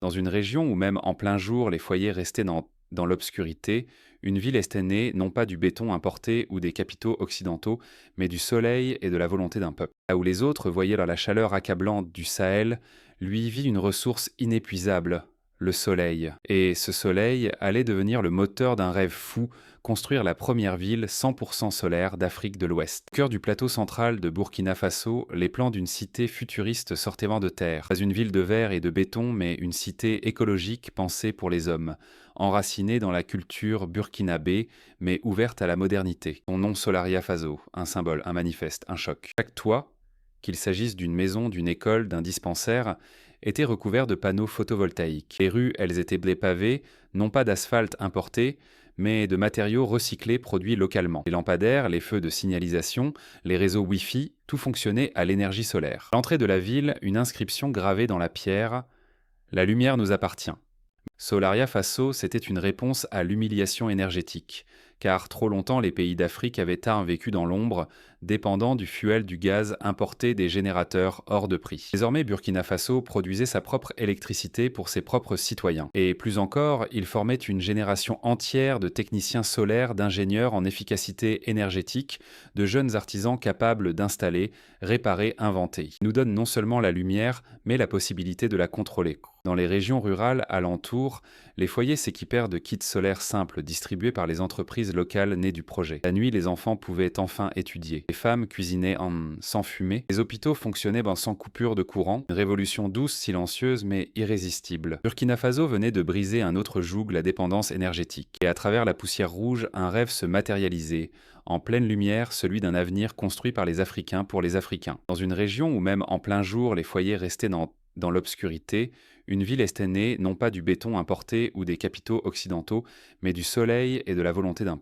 Dans une région où même en plein jour les foyers restaient dans l'obscurité, une ville est née non pas du béton importé ou des capitaux occidentaux, mais du soleil et de la volonté d'un peuple. Là où les autres voyaient dans la chaleur accablante du Sahel, lui vit une ressource inépuisable, le soleil. Et ce soleil allait devenir le moteur d'un rêve fou, construire la première ville 100% solaire d'Afrique de l'Ouest. Au cœur du plateau central de Burkina Faso, les plans d'une cité futuriste sortaient vent de terre. Pas une ville de verre et de béton, mais une cité écologique pensée pour les hommes, enracinée dans la culture burkinabé, mais ouverte à la modernité. Son nom Solaria Faso, un symbole, un manifeste, un choc. Chaque toit, qu'il s'agisse d'une maison, d'une école, d'un dispensaire, était recouvert de panneaux photovoltaïques. Les rues, elles étaient pavées, non pas d'asphalte importé, mais de matériaux recyclés produits localement. Les lampadaires, les feux de signalisation, les réseaux Wi-Fi, tout fonctionnait à l'énergie solaire. À l'entrée de la ville, une inscription gravée dans la pierre: «La lumière nous appartient». Solaria Faso, c'était une réponse à l'humiliation énergétique, car trop longtemps les pays d'Afrique avaient tard vécu dans l'ombre, dépendant du fuel du gaz importé des générateurs hors de prix. Désormais, Burkina Faso produisait sa propre électricité pour ses propres citoyens. Et plus encore, il formait une génération entière de techniciens solaires, d'ingénieurs en efficacité énergétique, de jeunes artisans capables d'installer, réparer, inventer. Il nous donne non seulement la lumière, mais la possibilité de la contrôler. Dans les régions rurales alentours, les foyers s'équipèrent de kits solaires simples distribués par les entreprises locales nées du projet. La nuit, les enfants pouvaient enfin étudier. Les femmes cuisinaient sans fumée. Les hôpitaux fonctionnaient sans coupure de courant. Une révolution douce, silencieuse, mais irrésistible. Burkina Faso venait de briser un autre joug, la dépendance énergétique. Et à travers la poussière rouge, un rêve se matérialisait. En pleine lumière, celui d'un avenir construit par les Africains pour les Africains. Dans une région où même en plein jour, les foyers restaient dans l'obscurité, une ville est née non pas du béton importé ou des capitaux occidentaux, mais du soleil et de la volonté d'un